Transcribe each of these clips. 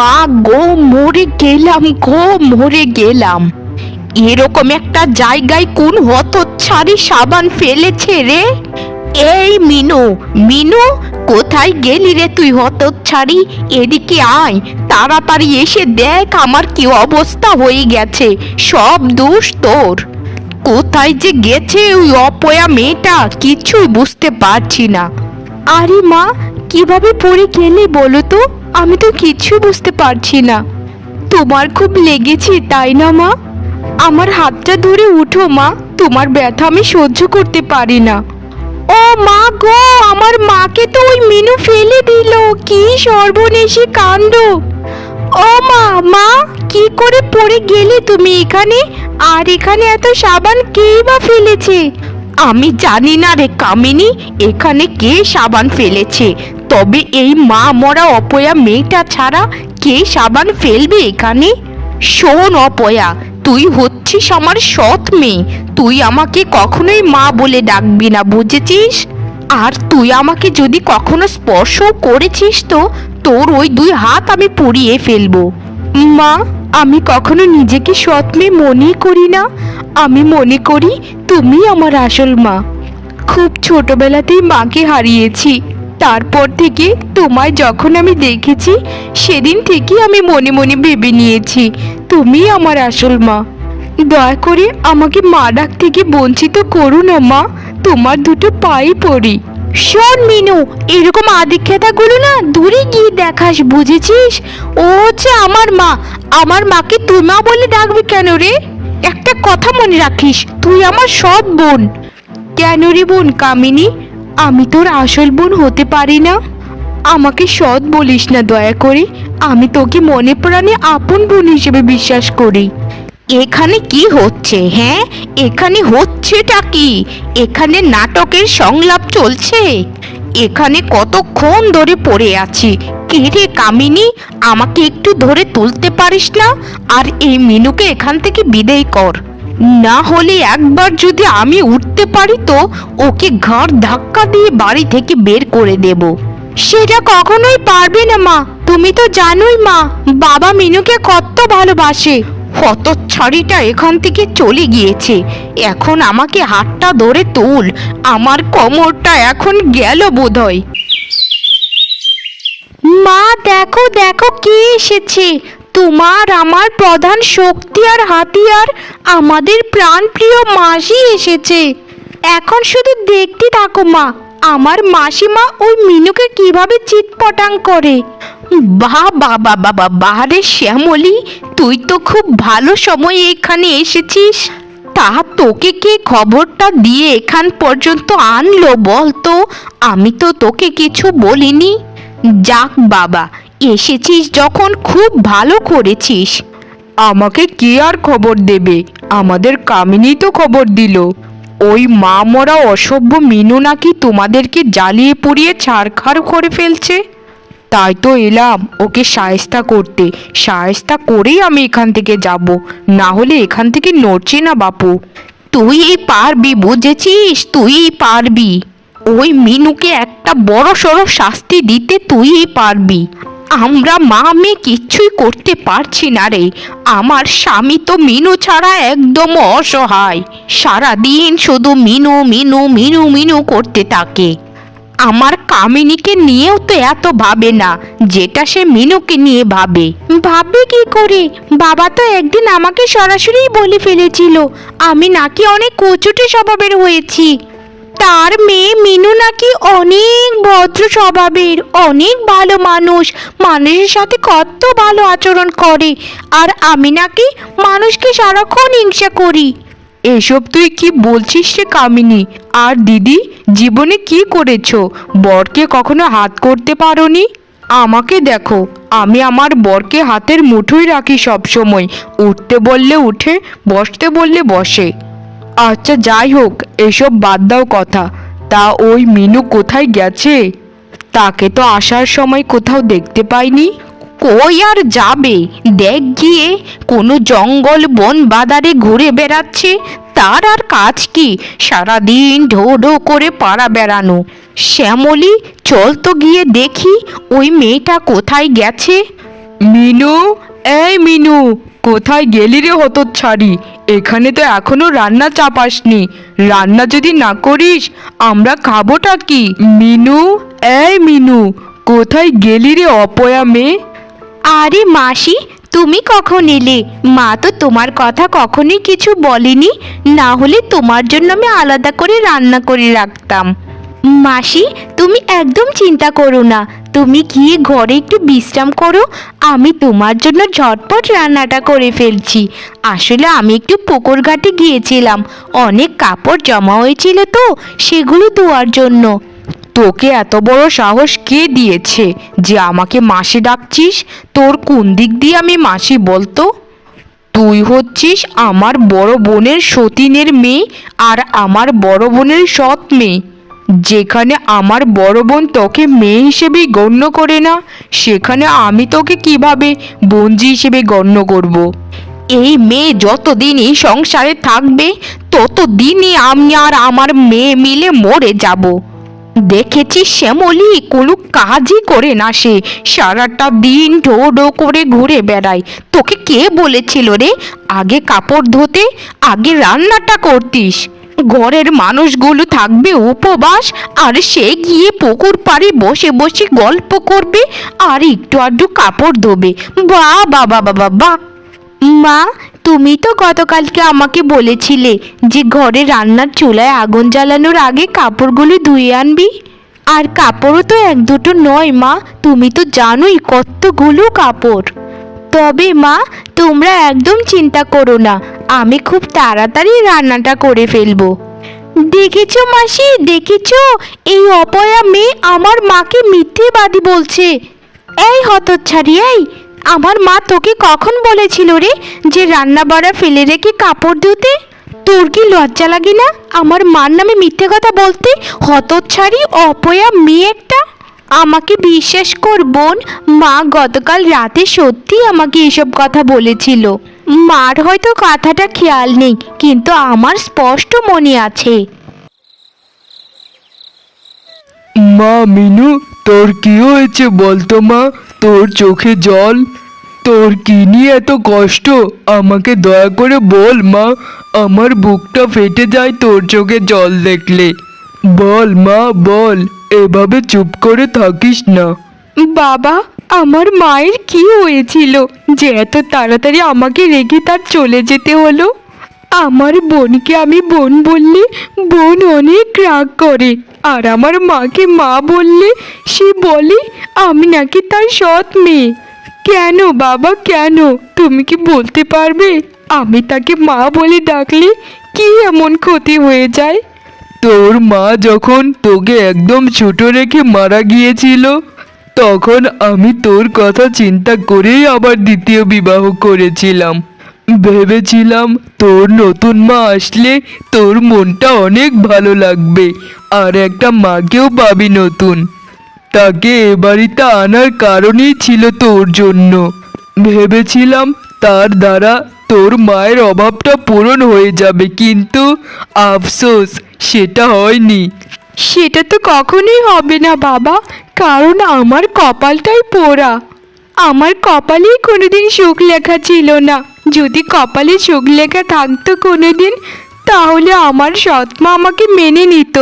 মা গো, মরে গেলাম গো, মরে গেলাম। এরকম একটা জায়গায় কোন হতচ্ছাড়ি সাবান ফেলেছে রে? এই মিনু, মিনু, কোথায় গেলি রে তুই হতচ্ছাড়ি? এদিকে আয়, তাড়াতাড়ি এসে দেখ আমার কি অবস্থা হয়ে গেছে। সব দোষ তোর। কোথায় যে গেছে ওই অপয়া মেয়েটা, কিছুই বুঝতে পারছি না। আরে মা, কিভাবে পড়ে গেলে বলো তো? আমি তো কিছু বুঝতে পারছি না। তোমার খুব লেগেছে তাই না মা? আমার হাতটা ধরে উঠো মা, তোমার ব্যথা আমি সহ্য করতে পারি না। ও মা গো, আমার মাকে তো ওই মিনু ফেলে দিল। কি সর্বনেশে কাণ্ড! ও মা, মা, কি করে পড়ে গেলে তুমি এখানে? আর এখানে এত সাবান কেই বা ফেলেছে? আমি জানি না রে কামিনী, এখানে কে সাবান ফেলেছে। তবে এই মা মরা অপয়া মেয়েটা ছাড়া কে সাবান ফেলবে এখানে? শোন অপয়া, তুই হচ্ছিস আমার সৎ মেয়ে। তুই আমাকে কখনোই মা বলে ডাকবি না, বুঝেছিস? আর তুই আমাকে যদি কখনো স্পর্শ করেছিস তো তোর ওই 2 হাত আমি পুড়িয়ে ফেলবো। মা, আমি কখনো নিজেকে সৎ মেয়ে মনে করি না। আমি মনে করি তুমি আমার আসল মা। খুব ছোটবেলাতেই মাকে হারিয়েছি। তারপর থেকে তোমায় যখন আমি দেখেছি, সেদিন থেকেই আমি মনে মনে ভেবে নিয়েছি তুমি আমার আসল মা। দয়া করে আমাকে মা ডাক থেকে বঞ্চিত করো না মা, তোমার 2টো পায়ে পড়ি। শোন মিনু, এরকম আদিক্ষেতাগুলো না দূরে গিয়ে দেখাস, বুঝেছিস? ও হচ্ছে আমার মা। আমার মাকে তুই মা বলে ডাকবি কেন রে? একটা কথা মনে রাখিস, তুই আমার সৎ বোন। কেন রে বোন কামিনী? আমি তোর আসল বোন হতে পারি না? আমাকে সৎ বলিস না দয়া করে। আমি তোকে মনে প্রাণে আপন বোন হিসেবে বিশ্বাস করি। এখানে কি হচ্ছে? হ্যাঁ, এখানে হচ্ছেটা কি? এখানে নাটকের সংলাপ চলছে। এখানে কতক্ষণ ধরে পড়ে আছি। কে রে কামিনী, আমাকে একটু ধরে তুলতে পারিস না? আর এই মিনুকে এখান থেকে বিদায় কর। না হলে একবার যদি আমি উঠতে পারি তো ওকে ঘাড় ধাক্কা দিয়ে বাড়ি থেকে বের করে দেব। সেটা কখনোই পারবে না মা। তুমি তো জানোই মা, বাবা মিনুকে কত ভালোবাসে। হতচ্ছাড়িটা এখান থেকে চলে গিয়েছে। এখন আমাকে হাতটা ধরে তুল, আমার কোমরটা এখন গেল বোধহয়। মা দেখো দেখো, কে এসেছে? তোমার আমার প্রধান শক্তি আর হাতিয়ার, আমাদের প্রাণপ্রিয় মাসি এসেছে। এখন শুধু দেখতে থাকো মা, আমার মাসিমা ওই মিনুকে কিভাবে চিৎপটাং করে। বাহ বাহ বাহ বাহ বাহ রে শ্যামলী, তুই তো খুব ভালো সময়ে এখানে এসেছিস। তা তোকে কে খবরটা দিয়ে এখান পর্যন্ত আনলো বল তো? আমি তো তোকে কিছু বলিনি। যাক বাবা, এসেছিস যখন খুব ভালো করেছিস। আমাকে কে আর খবর দেবে? আমাদের কামিনী তো খবর দিল। ওই মা মরা অসভ্য মিনু নাকি তোমাদেরকে জ্বালিয়ে পুড়িয়ে ছারখার করে ফেলছে। তাই তো এলাম ওকে শায়েস্তা করতে। শায়েস্তা করেই আমি এখান থেকে যাব, না হলে এখান থেকে নড়ছে না বাপু। তুই পারবি, বুঝেছিস? তুই পারবি। ওই মিনুকে একটা বড় সড়ো শাস্তি দিতে তুই পারবি। আমরা মা মেয়ে কিচ্ছুই করতে পারছি না রে। আমার স্বামী তো মিনু ছাড়া একদম অসহায়। সারাদিন শুধু মিনু মিনু মিনু মিনু করতে থাকে। আমার কামিনীকে নিয়েও তো এত ভাবে না যেটা সে মিনুকে নিয়ে ভাবে। ভাববে কি করে? বাবা তো একদিন আমাকে সরাসরি বলে ফেলেছিল আমি নাকি অনেক কচুটে স্বভাবের হয়েছি। তার মেয়ে মিনু নাকি অনেক ভদ্র স্বভাবের, অনেক ভালো মানুষ, মানুষের সাথে কত ভালো আচরণ করে। আর আমি নাকি মানুষকে সারাক্ষণ হিংসা করি। এসব তুই কি বলছিস রে কামিনী? আর দিদি, জীবনে কি করেছো? বরকে কখনো হাত করতে পারোনি? আমাকে দেখো, আমি আমার বরকে হাতের মুঠোয় রাখি সব সময়। উঠতে বললে উঠে, বসতে বললে বসে। আচ্ছা যাই হোক, এসব বাদ দাও কথা। তা ওই মিনু কোথায় গেছে? তাকে তো আসার সময় কোথাও দেখতে পাইনি। কই আর যাবে? দেখ গিয়ে, কোনো জঙ্গল বন বাদারে ঘুরে বেড়াচ্ছে। তার আর কাজ কি? সারাদিন ঢো ঢো করে পাড়া বেড়ানো। শ্যামলী, চল তো গিয়ে দেখি ওই মেয়েটা কোথায় গেছে। মিনু, এই মিনু, কোথায় গেলি রে হতচ্ছাড়ি? এখানে তো এখনো রান্না চাপাসনি। রান্না যদি না করিস আমরা খাবোটা কি? মিনু, এই মিনু, কোথায় গেলি রে অপয়া মেয়ে? আরে মাসি, তুমি কখন এলে? মা তো তোমার কথা কখনোই কিছু বলেনি, না হলে তোমার জন্য আমি আলাদা করে রান্না করে রাখতাম। মাসি, তুমি একদম চিন্তা করো না, তুমি গিয়ে ঘরে একটু বিশ্রাম করো, আমি তোমার জন্য ঝটপট রান্নাটা করে ফেলছি। আসলে আমি একটু পুকুর ঘাটে গিয়েছিলাম, অনেক কাপড় জমা হয়েছিল তো, সেগুলো ধোয়ার জন্য। তোকে এত বড় সাহস কে দিয়েছে যে আমাকে মাসি ডাকছিস? তোর কোন দিক দিয়ে আমি মাসি বলতো? তুই হচ্ছিস আমার বড় বোনের সতীনের মেয়ে, আর আমার বড় বোনের সৎ মেয়ে। যেখানে আমার বড় বোন তোকে মেয়ে হিসেবেই গণ্য করে না, সেখানে আমি তোকে কিভাবে বোনজি হিসেবে গণ্য করব? এই মেয়ে যতদিনই সংসারে থাকবে ততদিনই আমি আর আমার মেয়ে মিলে মরে যাব। দেখেছিস শ্যামলী, কোনো কাজই করে না সে, সারাটা দিন ঢো ঢো করে ঘুরে বেড়ায়। তোকে কে বলেছিল রে আগে কাপড় ধুতে? আগে রান্নাটা করতিস। ঘরের মানুষগুলো থাকবে উপবাস, আর সে গিয়ে পুকুর পাড়ে বসে বসে গল্প করবে আর একটু আধটু কাপড় ধোবে। বাহ বাবা বাবা বাহ! মা, তুমি তো গতকালকে আমাকে বলেছিলে যে ঘরে রান্নার চুলায় আগুন জ্বালানোর আগে কাপড়গুলো ধুয়ে আনবি। আর কাপড়ও তো এক দুটো নয় মা, তুমি তো জানোই কতগুলো কাপড়। তবে মা, তোমরা একদম চিন্তা করো না, আমি খুব তাড়াতাড়ি রান্নাটা করে ফেলবো। দেখেছো মাসি, দেখেছো, এই অপয়া মেয়ে আমার মাকে মিথ্যেবাদী বলছে। এই হতচ্ছাড়ি, এই, আমার মা তোকে কখন বলেছিল রে যে রান্না বাড়া ফেলে রেখে কাপড় ধুতে? তোর কি লজ্জা লাগে না আমার মার নামে মিথ্যে কথা বলতে? হতচ্ছাড়ি অপয়া মেয়ে একটা! আমাকে বিশ্বাস কর বোন, মা গতকাল রাতে সত্যি আমাকে এসব কথা বলেছিল। মার হয়তো কথাটা খেয়াল নেই, কিন্তু আমার স্পষ্ট মনে আছে। মা মিনু, তোর কি হয়েছে বলতো মা? তোর চোখে জল, তোর কি নিয়ে এত কষ্ট? আমাকে দয়া করে বল মা, আমার বুকটা ফেটে যায় তোর চোখে জল দেখলে। বল মা বল, এভাবে চুপ করে থাকিস না। বাবা, আমার মায়ের কি হয়েছিল যে এত তাড়াতাড়ি আমাকে রেখে তার চলে যেতে হলো? আমার বোনকে আমি বোন বললে বোন অনেক রাগ করে, আর আমার মাকে মা বললে সে বলে আমি নাকি তার সৎ মেয়ে। কেন বাবা, কেন? তুমি কি বলতে পারবে আমি তাকে মা বলে ডাকলে কি এমন ক্ষতি হয়ে যায়? তোর মা যখন তোকে একদম ছোট রেখে মারা গিয়েছিল, তখন আমি তোর কথা চিন্তা করেই আবার দ্বিতীয় বিবাহ করেছিলাম। ভেবেছিলাম তোর নতুন মা আসলে তোর মনটা অনেক ভালো লাগবে, আর একটা মাকেও পাবি নতুন। তাকে এ বাড়িতে আনার কারণই ছিল তোর জন্য। ভেবেছিলাম তার দ্বারা তোর মায়ের অভাবটা পূরণ হয়ে যাবে, কিন্তু আফসোস সেটা হয়নি। সেটা তো কখনোই হবে না বাবা, কারণ আমার কপালটাই পোড়া। আমার কপালেই কোনোদিন সুখ লেখা ছিল না। যদি কপালে সুখ লেখা থাকতো কোনোদিন, তাহলে আমার সৎমা আমাকে মেনে নিত।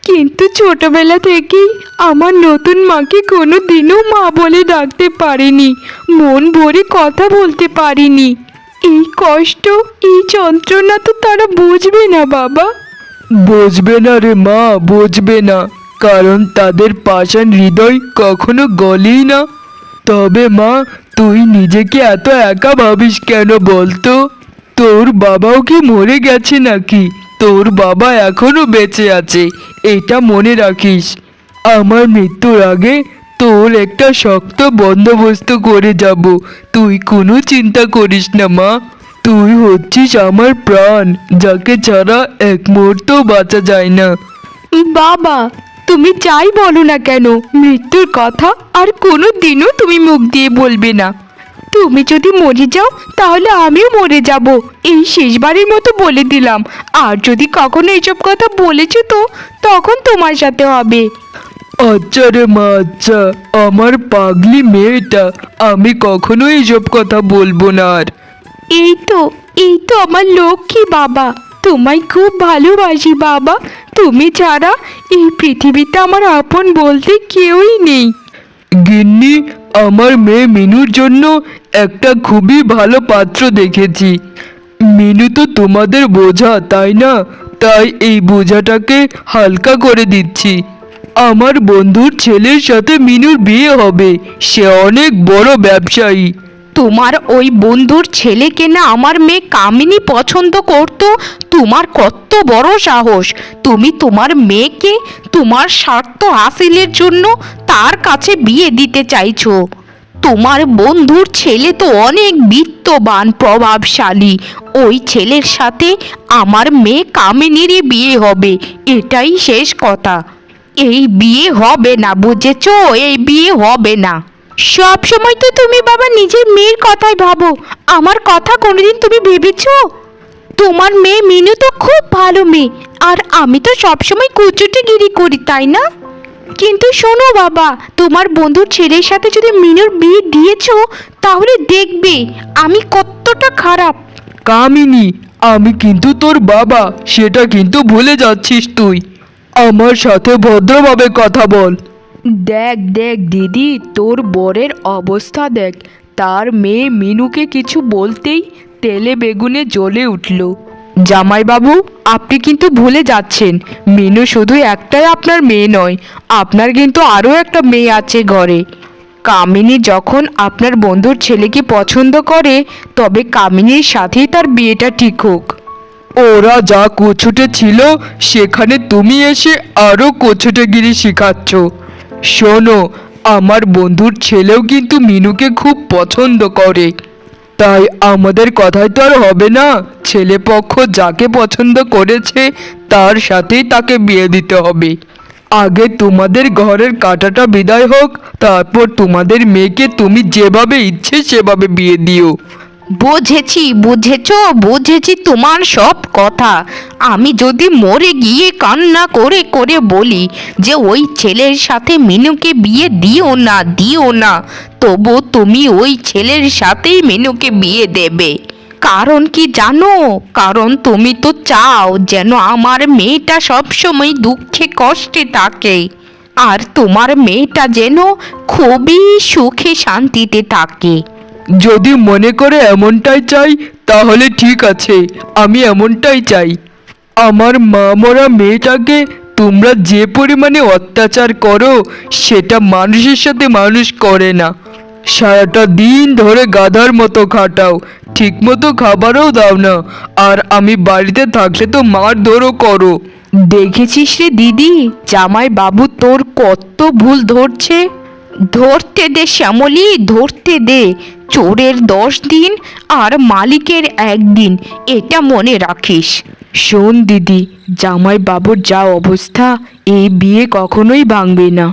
কিন্তু ছোটবেলা থেকেই আমার নতুন মাকে কোনো দিনও মা বলে ডাকতে পারিনি, মন ভরে কথা বলতে পারিনি। এই কষ্ট, এই যন্ত্রণা তো তারা বুঝবে না বাবা। বুঝবে না রে মা, বুঝবে না, কারণ তাদের পাষাণ হৃদয় কখনো গলেই না। তবে মা, তুই নিজেকে এত একা ভাবিস কেন বলতো? তোর বাবাও কি মরে গেছে নাকি? তোর বাবা এখনো বেঁচে আছে, এটা মনে রাখিস। আমার মৃত্যুর আগে তোর একটা শক্ত বন্দোবস্ত করে যাব, তুই কোনো চিন্তা করিস না মা। তুই হচ্ছিস আমার প্রাণ, যাকে ছাড়া এক মুহূর্ত বাঁচা যায় না। বাবা, তুমি যাই বলো না কেন, মৃত্যুর কথা আর কোনো দিনও তুমি মুখ দিয়ে বলবে না। তুমি যদি মরে যাও তাহলে আমিও মরে যাব, এই শেষবারের মতো বলে দিলাম। আর যদি কখনো এইসব কথা বলেছো তো তখন তোমার সাথে হবে। আচ্ছা রে মা, আচ্ছা। আমার পাগলি মেয়েটা, আমি কখনো এইসব কথা বলবো না আর। এই তো এই তো আমার লক্ষ্মী বাবা, তোমায় খুব ভালোবাসি বাবা। তুমি ছাড়া এই পৃথিবীতে আমার আপন বলতে কেউই নেই। গিন্নি, আমার মেয়ে মিনুর জন্য একটা খুবই ভালো পাত্র দেখেছি। মিনু তো তোমাদের বোঝা, তাই না? তাই এই বোঝাটাকে হালকা করে দিচ্ছি। আমার বন্ধুর ছেলের সাথে মিনুর বিয়ে হবে। সে অনেক বড় ব্যবসায়ী। তোমার ওই বন্ধুর ছেলেকে না আমার মেয়ে কামিনী পছন্দ করত? তোমার কত বড় সাহস! তুমি তোমার মেয়েকে তোমার স্বার্থ হাসিলের জন্য তার কাছে বিয়ে দিতে চাইছো। তোমার বন্ধুর ছেলে তো অনেক বিত্তবান, প্রভাবশালী। ওই ছেলের সাথে আমার মেয়ে কামিনীরই বিয়ে হবে, এটাই শেষ কথা। এই বিয়ে হবে না, বুঝেছো? এই বিয়ে হবে না। সব সময় তো তুমি বাবা নিজের মেয়ের কথাই ভাবো, আমার কথা কোনোদিন তুমি ভেবেছো? তোমার মেয়ে মিনু তো খুব ভালো মেয়ে, আর আমি তো সবসময় কুচুটিগিরি করি, তাই না? কিন্তু শোনো বাবা, তোমার বন্ধুর ছেলের সাথে যদি মিনুর বিয়ে দিয়েছো, তাহলে দেখবে আমি কতটা খারাপ। কামিনী, আমি কিন্তু তোর বাবা, সেটা কিন্তু ভুলে যাচ্ছিস তুই। আমার সাথে ভদ্রভাবে কথা বল। দেখ দেখ দিদি, তোর বরের অবস্থা দেখ। তার মেয়ে মিনুকে কিছু বলতেই তেলে বেগুনে জ্বলে উঠল। জামাইবাবু, আপনি কিন্তু ভুলে যাচ্ছেন, মিনু শুধু একটাই আপনার মেয়ে নয়, আপনার কিন্তু আরও একটা মেয়ে আছে ঘরে। কামিনী যখন আপনার বন্ধুর ছেলেকে পছন্দ করে, তবে কামিনীর সাথেই তার বিয়েটা ঠিক হোক। ওরা যা কোছুটে ছিল, সেখানে তুমি এসে আরো কোছুটেগিরি শিখাচ্ছ। শোনো, আমার বন্ধুর ছেলেও কিন্তু মিনুকে খুব পছন্দ করে। তাই আমাদের কথাই তো আর হবে না। ছেলে পক্ষ যাকে পছন্দ করেছে তার সাথেই তাকে বিয়ে দিতে হবে। আগে তোমাদের ঘরের কাঁটাটা বিদায় হোক, তারপর তোমাদের মেয়েকে তুমি যেভাবে ইচ্ছে সেভাবে বিয়ে দিও। বুঝেছি, বুঝেছি তোমার সব কথা। আমি যদি মরে গিয়ে কান্না করে করে বলি যে ওই ছেলের সাথে মিনুকে বিয়ে দিও না, তবু তুমি ওই ছেলের সাথেই মিনুকে বিয়ে দেবে। কারণ কি জানো? কারণ তুমি তো চাও যেন আমার মেয়েটা সবসময় দুঃখে কষ্টে থাকে, আর তোমার মেয়েটা যেন খুবই সুখে শান্তিতে থাকে। যদি মনে করে এমনটাই চাই, তাহলে ঠিক আছে, আমি এমনটাই চাই। আমার মা মরা মেয়েটাকে তোমরা যে পরিমাণে অত্যাচার করো, সেটা মানুষের সাথে মানুষ করে না। সারাটা দিন ধরে গাধার মতো খাটাও, ঠিক মতো খাবারও দাও না, আর আমি বাড়িতে থাকলে তো মারধরও করো। দেখেছিস রে দিদি, জামাই বাবু তোর কত ভুল ধরছে। ধরতে দে শ্যামলী, ধরতে দে। চোরের 10 দিন আর মালিকের 1 দিন, এটা মনে রাখিস। শোন দিদি, জামাই বাবুর যা অবস্থা, এই বিয়ে কখনোই ভাঙবে না।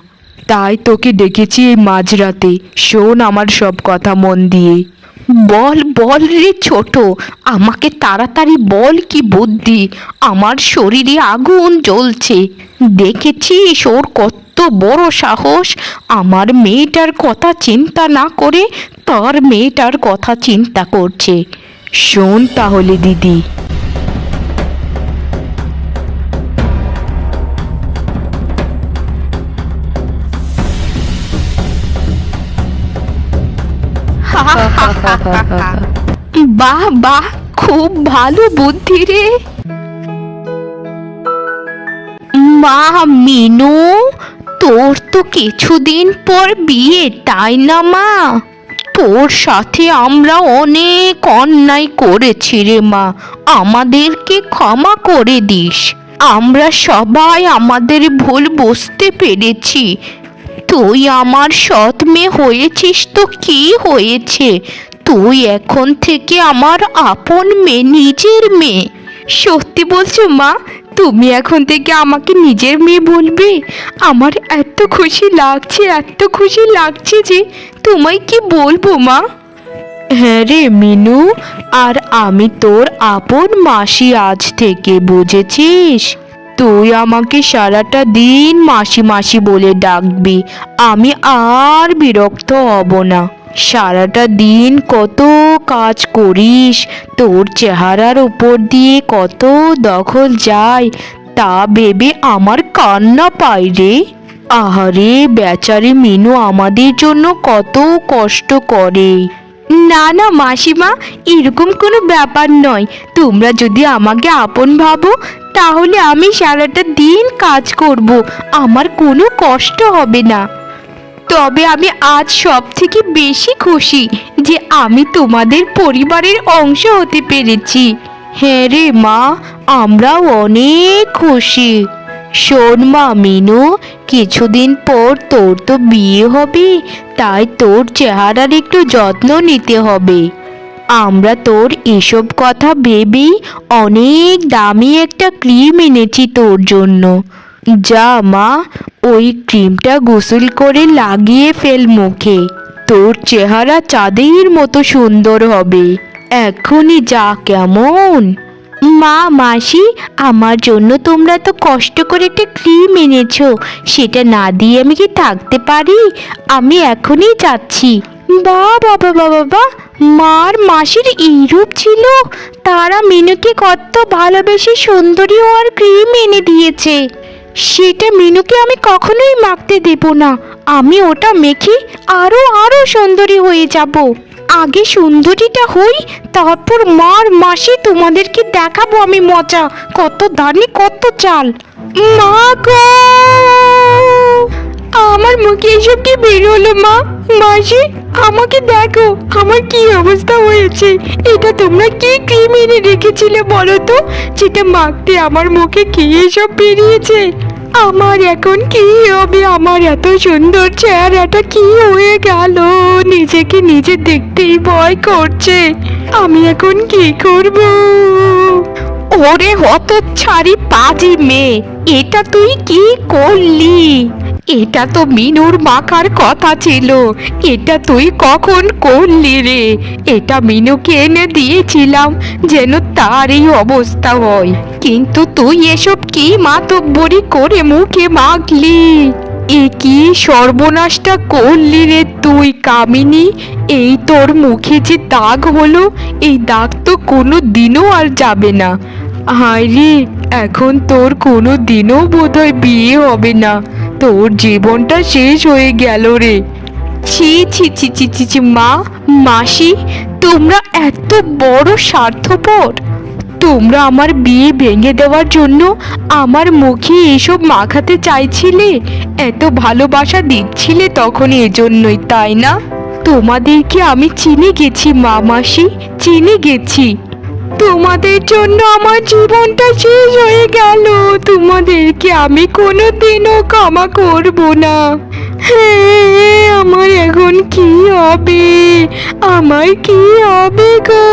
তাই তোকে ডেকেছি এই মাঝরাতে। শোন আমার সব কথা মন দিয়ে। বল বল রে ছোট, আমাকে তাড়াতাড়ি বল, কি বুদ্ধি। আমার শরীরে আগুন জ্বলছে। দেখেছিস ওর কত বড় সাহস, আমার মেয়েটার কথা চিন্তা না করে তার মেয়েটার কথা চিন্তা করছে। শোন তাহলে দিদি। বাহ বাহ, খুব ভালো বুদ্ধি রে। মা মিনু, তোর তো কিছুদিন পর বিয়ে, তাই না মা? তোর সাথে আমরা অনেক অন্যায় করেছি রে মা, আমাদেরকে ক্ষমা করে দিস। আমরা সবাই আমাদের ভুল বুঝতে পেরেছি। তুই আমার সৎ মেয়ে হয়েছিস তো কি হয়েছে, তুই এখন থেকে আমার আপন মেয়ে, নিজের মেয়ে। সত্যি বলছো মা? তুমি এখন থেকে আমাকে নিজের মেয়ে বলবে? আমার এত খুশি লাগছে, এত খুশি লাগছে যে তোমায় কি বলবো মা। হ্যাঁ রে মিনু, আর আমি তোর আপন মাসি আজ থেকে, বুঝেছিস? তুই আমাকে সারাটা দিন মাসি মাসি বলে ডাকবি, আমি আর বিরক্ত হব না। সারাটা দিন কত কাজ করিস, তোর চেহারার উপর দিয়ে কত দখল যায়, তা ভেবে আমার কান্না পায় রে। আহারে বেচারি মিনু আমাদের জন্য কত কষ্ট করে। না না মাসিমা, এরকম কোনো ব্যাপার নয়। তোমরা যদি আমাকে আপন ভাবো তাহলে আমি সারাটা দিন কাজ করব, আমার কোনো কষ্ট হবে না। তবে আমি আজ সব থেকে বেশি খুশি যে আমি তোমাদের পরিবারের অংশ হতে পেরেছি। হ্যাঁ রে মা, আমরাও অনেক খুশি। শোন মা মিনু, কিছুদিন পর তোর তো বিয়ে হবে, তাই তোর চেহারার একটু যত্ন নিতে হবে। আমরা তোর এসব কথা ভেবেই অনেক দামি একটা ক্রিম এনেছি তোর জন্য। যা মা, ওই ক্রিমটা গোসল করে লাগিয়ে ফেল মুখে, তোর চেহারা চাঁদের মতো সুন্দর হবে। এখনই যা কেমন। মা মাসি, আমার জন্য তোমরা তো কষ্ট করে একটা ক্রিম এনেছো, সেটা না দিয়ে আমি কি থাকতে পারি? আমি এখনই যাচ্ছি। বা বাবা বাবা বা, মার মাসির এই রূপ ছিল, তারা মিনুকে কত ভালোবেসে সুন্দরী হওয়ার ক্রিম এনে দিয়েছে। সেটা মিনুকে আমি কখনোই মাখতে দেব না। আমি ওটা মেখে আরো আরো সুন্দরী হয়ে যাব। আগে সুন্দরীটা হই, তারপর মার মাসি তোমাদেরকে দেখাবো আমি মজা, কত দানি কত চাল। মা গো, আমার মুখে এসব কি বেরোলো? মা মাসি, আমাকে দেখো আমার কি অবস্থা হয়েছে। এটা তোমরা কি ক্রিম এনে রেখেছিলে বলো তো, যেটা মাখতে আমার মুখে কি এসব বেরিয়েছে? আমার এখন কি হবে? আমার এত সুন্দর চেহারাটা কি হয়ে গেল? নিজেকে নিজে দেখতেই ভয় করছে। আমি এখন কি করব? ওরে হতচ্ছাড়ি পাজি মেয়ে, এটা তুই কি করলি? এটা তো মিনুর মাখার কথা ছিল, এটা তুই কখন করলি রে? এটা মিনুকে এনে দিয়েছিলাম যেন তার এই অবস্থা হয়, কিন্তু তুই এসব কি মাতব্বরি করে মুখে মাখলি? এ কি সর্বনাশটা করলি রে তুই কামিনী? এই তোর মুখে যে দাগ হলো, এই দাগ তো কোনো দিনও আর যাবে না। হায় রে, এখন তোর কোনো দিনও বোধহয় বিয়ে হবে না, তোর জীবনটা শেষ হয়ে গেল রে। ছি ছি ছি ছি ছি ছি, মা মাসি, তোমরা এত বড় স্বার্থপর! তোমরা আমার বিয়ে ভেঙে দেওয়ার জন্য আমার মুখে এসব মাখাতে চাইছিলে, এত ভালোবাসা দিচ্ছিলে তখন এজন্যই, তাই না? তোমাদেরকে আমি চিনে গেছি মা মাসি, চিনে গেছি। তোমাদের জন্য আমার জীবনটা শেষ হয়ে গেল, তোমাদেরকে আমি কোনোদিনও ক্ষমা করব না। হ্যাঁ, আমার এখন কি হবে? আমার কি হবে গো?